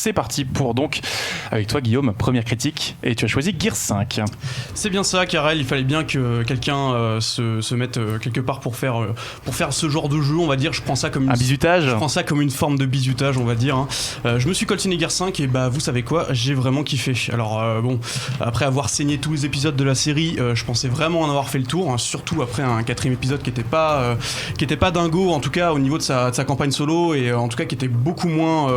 C'est parti pour donc, avec toi Guillaume, première critique, et tu as choisi Gears 5. C'est bien ça, Karel, il fallait bien que quelqu'un se mette quelque part pour faire ce genre de jeu, on va dire. Je prends ça comme un bizutage. Je prends ça comme une forme de bizutage, on va dire. Hein. Je me suis coltiné Gears 5 et vous savez quoi, j'ai vraiment kiffé. Alors après avoir saigné tous les épisodes de la série, je pensais vraiment en avoir fait le tour, hein, surtout après un 4ème épisode qui était pas dingo, en tout cas au niveau de sa campagne solo, et en tout cas qui était beaucoup moins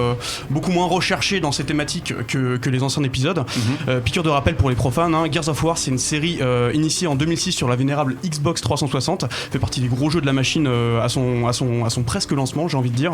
recherché dans ses thématiques que les anciens épisodes. Piqûre de rappel pour les profanes, hein, Gears of War, c'est une série initiée en 2006 sur la vénérable Xbox 360, fait partie des gros jeux de la machine à son presque lancement, j'ai envie de dire,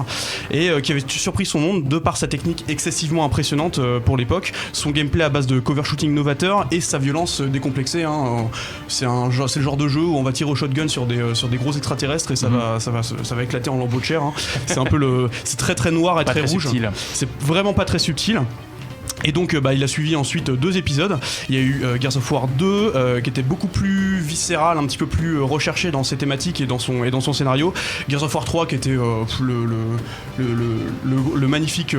et qui avait surpris son monde de par sa technique excessivement impressionnante pour l'époque, son gameplay à base de cover shooting novateur et sa violence décomplexée. Hein. C'est le genre de jeu où on va tirer au shotgun sur des gros extraterrestres et ça va éclater en lambeaux de chair. Hein. C'est un peu c'est très très noir et pas très rouge. Subtil. C'est vraiment pas très subtil. Et donc il a suivi ensuite 2 épisodes. Il y a eu Gears of War 2 qui était beaucoup plus viscéral, un petit peu plus recherché dans ses thématiques et dans son scénario. Gears of War 3 qui était le magnifique,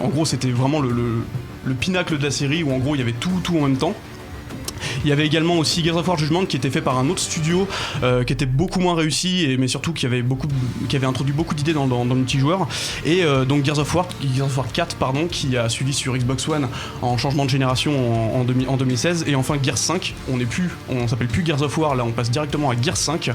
en gros c'était vraiment le pinacle de la série, où en gros il y avait tout en même temps. Il y avait également aussi Gears of War Judgment qui était fait par un autre studio qui était beaucoup moins réussi, mais surtout qui avait introduit beaucoup d'idées dans le multijoueur. Et donc Gears of War 4 qui a suivi sur Xbox One en changement de génération en 2016. Et enfin Gears 5, on s'appelle plus Gears of War, là on passe directement à Gears 5.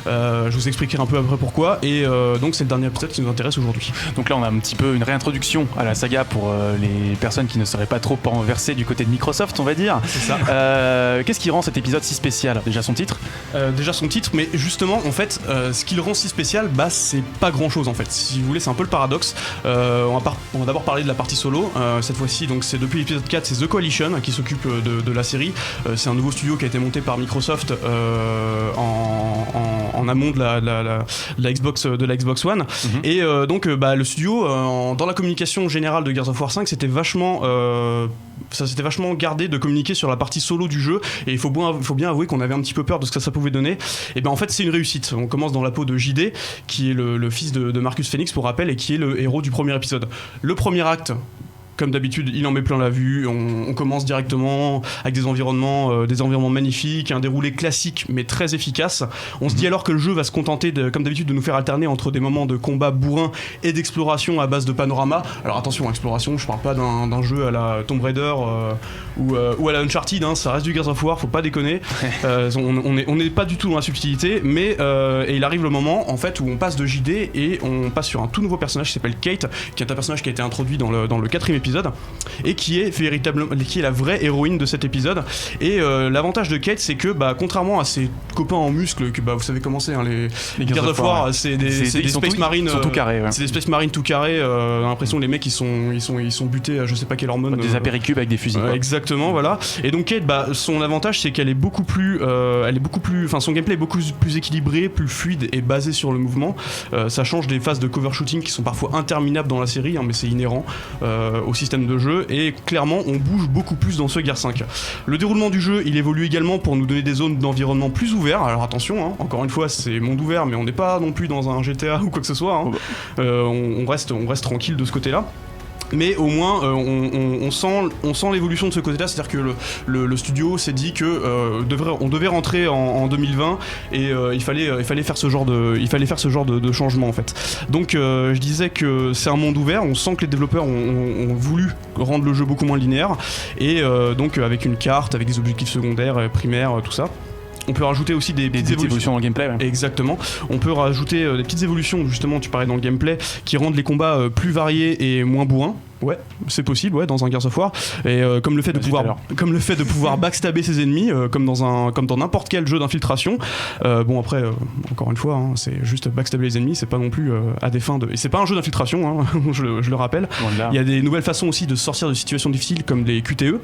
Je vous expliquerai un peu après pourquoi. Et donc c'est le dernier épisode qui nous intéresse aujourd'hui. Donc là on a un petit peu une réintroduction à la saga pour les personnes qui ne seraient pas trop versées du côté de Microsoft, on va dire. C'est ça. Qu'est-ce qui rend cet épisode si spécial ? Déjà son titre, mais justement en fait ce qui le rend si spécial, c'est pas grand chose en fait. Si vous voulez, c'est un peu le paradoxe. On va d'abord parler de la partie solo. Cette fois-ci, donc c'est depuis l'épisode 4, c'est The Coalition qui s'occupe de la série. C'est un nouveau studio qui a été monté par Microsoft en amont de la Xbox One. Et donc le studio dans la communication générale de Gears of War 5, c'était vachement gardé de communiquer sur la partie solo du jeu, et il faut bien avouer qu'on avait un petit peu peur de ce que ça pouvait donner. Et en fait c'est une réussite. On commence dans la peau de JD, qui est le fils de Marcus Phoenix pour rappel, et qui est le héros du premier épisode. Le premier acte, comme d'habitude, il en met plein la vue. On commence directement avec des environnements magnifiques, un déroulé classique mais très efficace. On se dit alors que le jeu va se contenter, comme d'habitude, de nous faire alterner entre des moments de combat bourrin et d'exploration à base de panorama. Alors attention, exploration, je parle pas d'un jeu à la Tomb Raider ou à la Uncharted, hein, ça reste du Gears of War, faut pas déconner. On n'est pas du tout dans la subtilité, mais et il arrive le moment en fait où on passe de JD et on passe sur un tout nouveau personnage qui s'appelle Kate, qui est un personnage qui a été introduit dans le 4ème épisode, et qui est la vraie héroïne de cet épisode. Et l'avantage de Kate, c'est que contrairement à ses copains en muscles, que vous savez comment c'est, hein, les Gears of War, c'est des Space Marines tout carrés, ouais. C'est des Space Marines tout carrés. On a l'impression que les mecs ils sont butés à je sais pas quelle hormone, des apéricubes avec des fusils, exactement, voilà. Et donc Kate, son avantage, c'est qu'elle est beaucoup plus son gameplay est beaucoup plus équilibré, plus fluide et basé sur le mouvement. Ça change des phases de cover shooting qui sont parfois interminables dans la série, hein, mais c'est inhérent au système de jeu, et clairement on bouge beaucoup plus dans ce Gears 5. Le déroulement du jeu, il évolue également pour nous donner des zones d'environnement plus ouverts. Alors attention, hein, encore une fois c'est monde ouvert, mais on n'est pas non plus dans un GTA ou quoi que ce soit, hein. On reste tranquille de ce côté-là. Mais au moins on sent l'évolution de ce côté-là, c'est-à-dire que le studio s'est dit que on devait rentrer en 2020, et il fallait faire ce genre de changement en fait. Donc je disais que c'est un monde ouvert, on sent que les développeurs ont voulu rendre le jeu beaucoup moins linéaire, et donc avec une carte, avec des objectifs secondaires, primaires, tout ça. On peut rajouter aussi des petites évolutions dans le gameplay. Ouais. Exactement. On peut rajouter des petites évolutions, justement, tu parlais dans le gameplay, qui rendent les combats plus variés et moins bourrins. Ouais, c'est possible, dans un Gears of War. Et comme le fait de pouvoir backstabber ses ennemis, comme dans n'importe quel jeu d'infiltration. Après, encore une fois, hein, c'est juste backstabber les ennemis, c'est pas non plus à des fins de. Et c'est pas un jeu d'infiltration, hein, je le rappelle. Il y a des nouvelles façons aussi de sortir de situations difficiles, comme les QTE.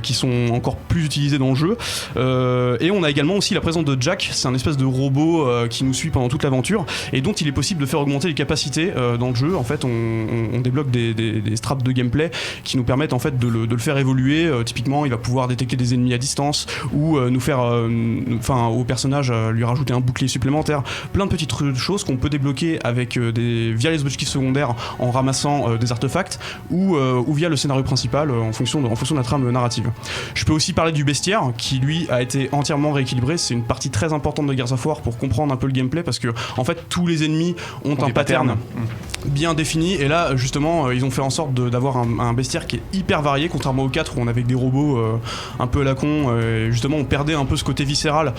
qui sont encore plus utilisés dans le jeu. Et on a également aussi la présence de Jack, c'est un espèce de robot qui nous suit pendant toute l'aventure et dont il est possible de faire augmenter les capacités dans le jeu. En fait, on débloque des straps de gameplay qui nous permettent en fait de le faire évoluer. Typiquement, il va pouvoir détecter des ennemis à distance ou nous faire, au personnage, lui rajouter un bouclier supplémentaire. Plein de petites choses qu'on peut débloquer via les objectifs secondaires en ramassant des artefacts ou via le scénario principal en fonction de la trame narrative. Je peux aussi parler du bestiaire qui lui a été entièrement rééquilibré. C'est une partie très importante de Gears of War pour comprendre un peu le gameplay parce que en fait tous les ennemis ont un pattern bien défini et là justement ils ont fait en sorte d'avoir un bestiaire qui est hyper varié contrairement aux 4 où on avait des robots un peu à la con et justement on perdait un peu ce côté viscéral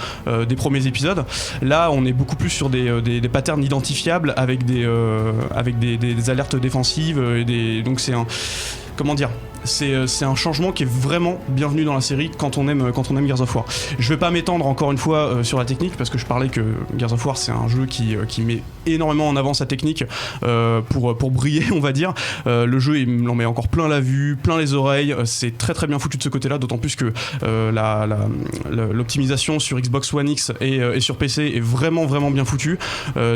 des premiers épisodes. Là on est beaucoup plus sur des patterns identifiables avec des alertes défensives donc c'est un... Comment dire ? C'est un changement qui est vraiment bienvenu dans la série quand on aime Gears of War. Je vais pas m'étendre encore une fois sur la technique parce que je parlais que Gears of War c'est un jeu qui met énormément en avant sa technique pour briller on va dire. Le jeu il en met encore plein la vue, plein les oreilles, c'est très très bien foutu de ce côté là, d'autant plus que l'optimisation sur Xbox One X et sur PC est vraiment vraiment bien foutue.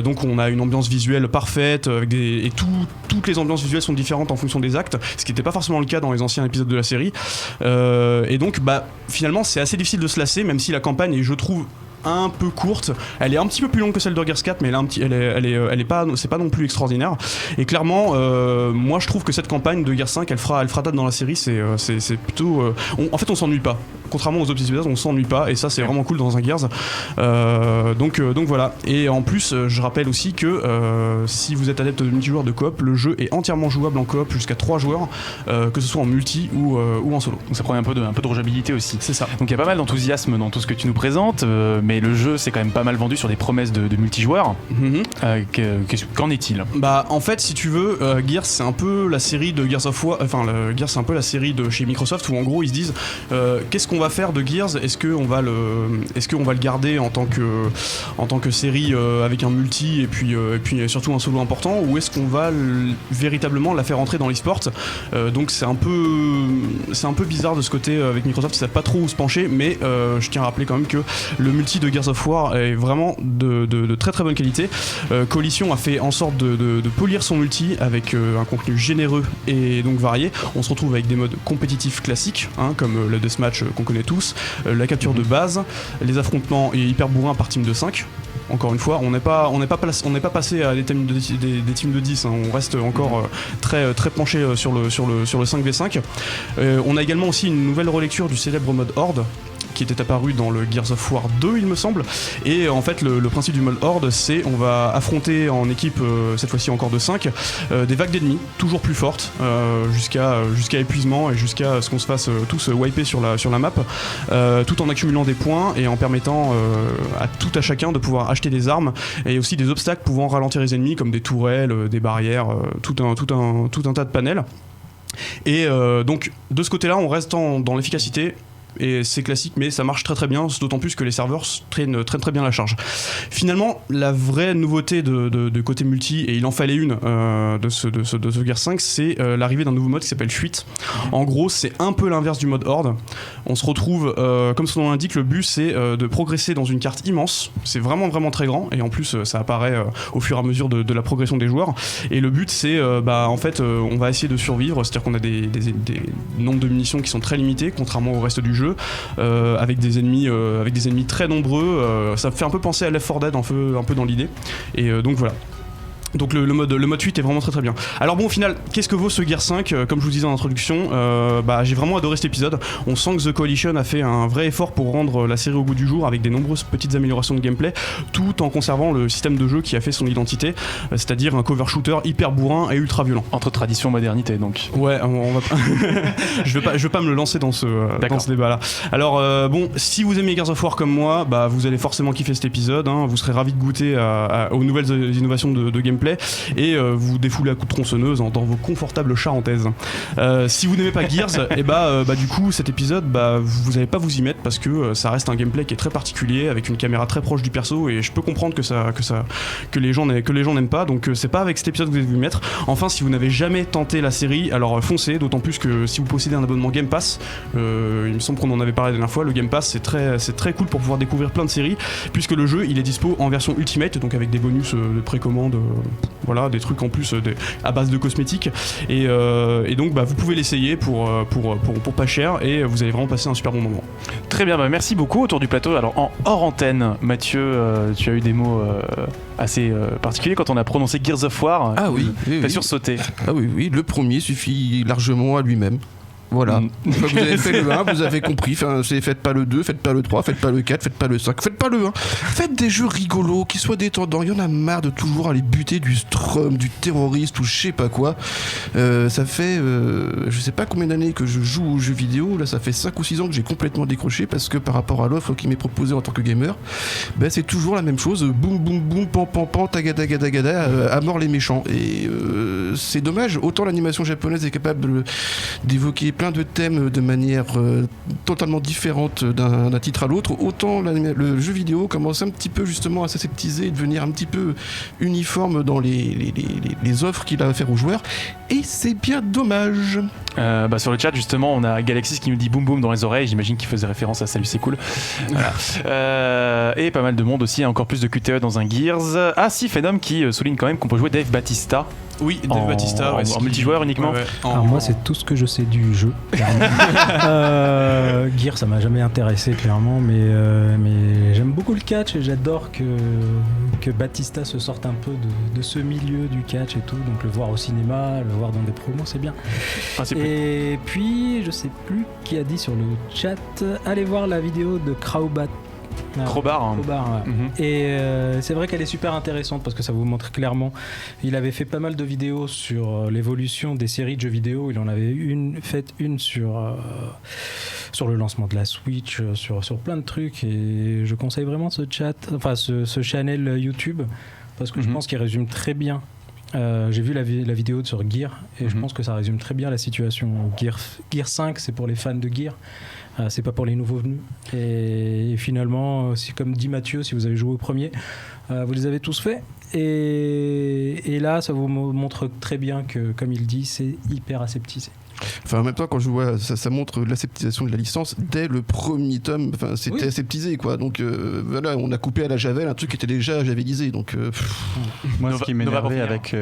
Donc on a une ambiance visuelle parfaite et toutes les ambiances visuelles sont différentes en fonction des actes, ce qui n'était pas forcément le cas dans les anciens épisodes de la série et donc finalement c'est assez difficile de se lasser même si la campagne est je trouve un peu courte, elle est un petit peu plus longue que celle de Gears 4 mais elle est pas, c'est pas non plus extraordinaire et clairement moi je trouve que cette campagne de Gears 5 elle fera date dans la série, c'est plutôt en fait on s'ennuie pas, contrairement aux autres épisodes on s'ennuie pas et ça c'est vraiment cool dans un Gears donc voilà. Et en plus je rappelle aussi que si vous êtes adepte de multijoueur de coop, le jeu est entièrement jouable en coop jusqu'à 3 joueurs que ce soit en multi ou en solo, donc ça prend un peu de rejouabilité aussi, c'est ça. Donc il y a pas mal d'enthousiasme dans tout ce que tu nous présentes mais le jeu c'est quand même pas mal vendu sur des promesses de multijoueurs. Qu'en est-il ? En fait si tu veux Gears c'est un peu la série de Gears of War, Gears c'est un peu la série de chez Microsoft où en gros ils se disent qu'est-ce qu'on va faire de Gears, est-ce qu'on va le garder en tant que série avec un multi et puis surtout un solo important, ou est-ce qu'on va véritablement la faire entrer dans l'e-sport. Donc c'est un peu bizarre de ce côté avec Microsoft, ils savent pas trop où se pencher, mais je tiens à rappeler quand même que le multi de Gears of War est vraiment de très très bonne qualité. Coalition a fait en sorte de polir son multi avec un contenu généreux et donc varié. On se retrouve avec des modes compétitifs classiques comme le deathmatch qu'on connaît tous, la capture de base, les affrontements et hyper bourrins par team de 5. Encore une fois, on n'est pas passé à des teams de 10, on reste encore très, très penché sur le 5v5. On a également aussi une nouvelle relecture du célèbre mode Horde qui était apparu dans le Gears of War 2 il me semble, et en fait le principe du mode Horde c'est on va affronter en équipe cette fois-ci encore de 5 des vagues d'ennemis toujours plus fortes jusqu'à épuisement et jusqu'à ce qu'on se fasse tous wiper sur la map tout en accumulant des points et en permettant à chacun de pouvoir acheter des armes et aussi des obstacles pouvant ralentir les ennemis comme des tourelles, des barrières, tout un tas de panels. Et donc de ce côté là on reste dans l'efficacité et c'est classique mais ça marche très très bien, d'autant plus que les serveurs traînent très très bien la charge. Finalement la vraie nouveauté de côté multi, et il en fallait une de ce Gears 5, c'est l'arrivée d'un nouveau mode qui s'appelle Fuite. En gros c'est un peu l'inverse du mode Horde. On se retrouve comme son nom l'indique, le but c'est de progresser dans une carte immense, c'est vraiment vraiment très grand et en plus ça apparaît au fur et à mesure de la progression des joueurs, et le but c'est en fait on va essayer de survivre, c'est-à-dire qu'on a des nombres de munitions qui sont très limités contrairement au reste du jeu. Avec des ennemis très nombreux, ça me fait un peu penser à Left 4 Dead un peu dans l'idée, et donc voilà. Donc le mode 8 est vraiment très très bien. Alors bon, au final, qu'est-ce que vaut ce Gears 5 ? Comme je vous disais en introduction, j'ai vraiment adoré cet épisode. On sent que The Coalition a fait un vrai effort pour rendre la série au goût du jour avec des nombreuses petites améliorations de gameplay, tout en conservant le système de jeu qui a fait son identité, c'est-à-dire un cover shooter hyper bourrin et ultra violent. Entre tradition et modernité donc. Ouais, on va pas... je vais pas me le lancer dans ce débat-là. Alors bon, si vous aimez Gears of War comme moi, vous allez forcément kiffer cet épisode, vous serez ravis de goûter aux nouvelles innovations de gameplay gameplay et vous défoulez à coups de tronçonneuse dans vos confortables charentaises. Si vous n'aimez pas Gears, et du coup cet épisode vous n'allez pas vous y mettre parce que ça reste un gameplay qui est très particulier avec une caméra très proche du perso et je peux comprendre que les gens n'aiment pas, donc c'est pas avec cet épisode que vous allez vous y mettre. Enfin, si vous n'avez jamais tenté la série, alors foncez, d'autant plus que si vous possédez un abonnement Game Pass, il me semble qu'on en avait parlé la dernière fois, le Game Pass c'est très cool pour pouvoir découvrir plein de séries puisque le jeu il est dispo en version Ultimate, donc avec des bonus de précommande, voilà, des trucs en plus à base de cosmétiques et donc vous pouvez l'essayer pour pas cher et vous allez vraiment passer un super bon moment. Très bien, merci beaucoup autour du plateau. Alors en hors antenne, Mathieu, tu as eu des mots assez particuliers quand on a prononcé Gears of War. Ah oui, t'as sursauté. Ah oui, le premier suffit largement à lui-même. Voilà. Une fois que vous avez fait le 1, vous avez compris. Faites pas le 2, faites pas le 3, faites pas le 4, faites pas le 5, faites pas le 1. Faites des jeux rigolos, qui soient détendants. Il y en a marre de toujours aller buter du Strum, du terroriste ou je sais pas quoi. Ça fait je sais pas combien d'années que je joue aux jeux vidéo. Là, ça fait 5 ou 6 ans que j'ai complètement décroché parce que par rapport à l'offre qui m'est proposée en tant que gamer, c'est toujours la même chose. Boum, boum, boum, pan, pan, pan, tagada, gada, gada, à mort les méchants. Et c'est dommage. Autant l'animation japonaise est capable d'évoquer plein de thèmes de manière totalement différente d'un titre à l'autre, autant le jeu vidéo commence un petit peu justement à s'aseptiser et devenir un petit peu uniforme dans les offres qu'il a à faire aux joueurs, et c'est bien dommage. Sur le chat justement on a Galaxis qui nous dit boum boum dans les oreilles, j'imagine qu'il faisait référence à Salut c'est cool. Voilà. Et pas mal de monde aussi, encore plus de QTE dans un Gears. Ah si, Phenom qui souligne quand même qu'on peut jouer Dave Bautista. Oui, Dave Bautista en multijoueur uniquement. Ouais. Alors moi c'est tout ce que je sais du jeu. Gears ça m'a jamais intéressé clairement, mais j'aime beaucoup le catch et j'adore que Bautista se sorte un peu de ce milieu du catch et tout, donc le voir au cinéma, le voir dans des promos, c'est bien. Et puis je sais plus qui a dit sur le chat, allez voir la vidéo de Crowbar. Crowbar, ouais. Et c'est vrai qu'elle est super intéressante parce que ça vous montre clairement. Il avait fait pas mal de vidéos sur l'évolution des séries de jeux vidéo. Il en avait fait une sur le lancement de la Switch, sur plein de trucs. Et je conseille vraiment ce channel YouTube parce que je pense qu'il résume très bien. J'ai vu la vidéo sur Gear et je pense que ça résume très bien la situation. Gear 5, c'est pour les fans de Gear. C'est pas pour les nouveaux venus. Et finalement, comme dit Mathieu, si vous avez joué au premier, vous les avez tous faits. Et là, ça vous montre très bien que, comme il dit, c'est hyper aseptisé. Enfin, en même temps, quand je vois, ça montre l'aseptisation de la licence dès le premier tome. Enfin, c'était aseptisé, quoi. Donc voilà, on a coupé à la javel un truc qui était déjà javelisé. Donc, moi, ce qui m'énervait avec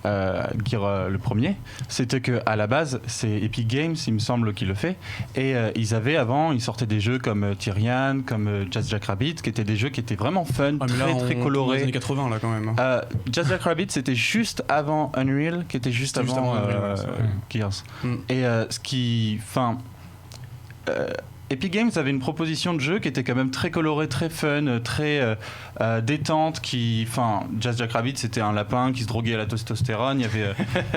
Gear le premier, c'était que à la base, c'est Epic Games, il me semble, qui le fait. Et ils sortaient des jeux comme Tyrian, comme Jazz Jack Rabbit, qui étaient des jeux qui étaient vraiment fun, très colorés. Dans les années 80 là quand même. Jazz Jack Rabbit, c'était juste avant Unreal, qui était juste avant Gears. Et Epic Games avait une proposition de jeu qui était quand même très colorée, très fun, très détente. Jazz Jack Rabbit, c'était un lapin qui se droguait à la testostérone.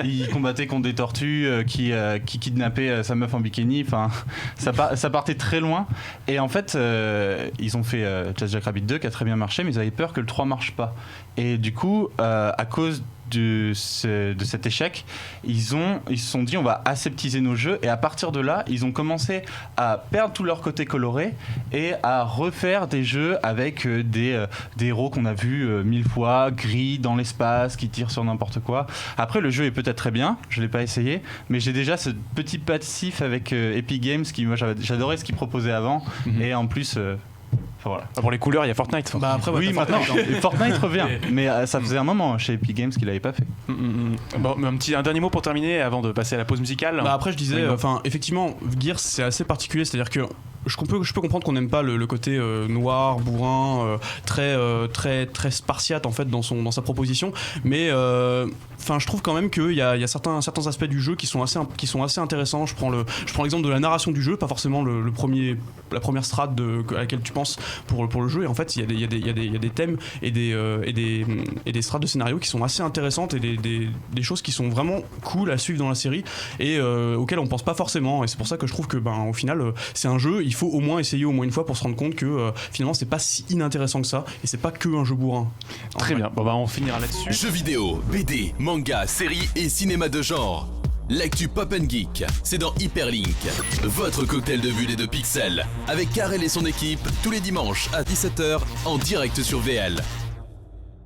Il combattait contre des tortues qui kidnappaient sa meuf en bikini. Ça partait très loin. Et en fait, ils ont fait Jazz Jack Rabbit 2 qui a très bien marché, mais ils avaient peur que le 3 marche pas. Et du coup, à cause de cet échec, ils se sont dit on va aseptiser nos jeux, et à partir de là ils ont commencé à perdre tout leur côté coloré et à refaire des jeux avec des héros qu'on a vus 1000 fois, gris dans l'espace, qui tirent sur n'importe quoi. Après, le jeu est peut-être très bien, je l'ai pas essayé, mais j'ai déjà ce petit passif avec Epic Games qui, moi, j'adorais ce qu'ils proposaient avant, et en plus voilà. Pour les couleurs, il y a Fortnite. Oui, maintenant, Fortnite revient. Mais ça faisait un moment chez Epic Games qu'il l'avait pas fait. Bon, un dernier mot pour terminer avant de passer à la pause musicale. Après, je disais, effectivement, Gears, c'est assez particulier, c'est-à-dire que je peux comprendre qu'on n'aime pas le côté noir, bourrin, très spartiate en fait dans sa proposition, mais je trouve quand même qu'il y a certains aspects du jeu qui sont assez intéressants. Je prends l'exemple de la narration du jeu, pas forcément la première strate à laquelle tu penses pour le jeu, et en fait il y a des thèmes et des strates de scénario qui sont assez intéressantes, et des choses qui sont vraiment cool à suivre dans la série et auxquelles on pense pas forcément, et c'est pour ça que je trouve que au final c'est un jeu, il il faut au moins essayer au moins une fois pour se rendre compte que finalement c'est pas si inintéressant que ça et c'est pas que un jeu bourrin. Très bien, bon bah on finira là-dessus. Jeux vidéo, BD, manga, séries et cinéma de genre. L'actu Pop & Geek, c'est dans Hyperlink, votre cocktail de bulles et de pixels, avec Karel et son équipe, tous les dimanches à 17h en direct sur VL.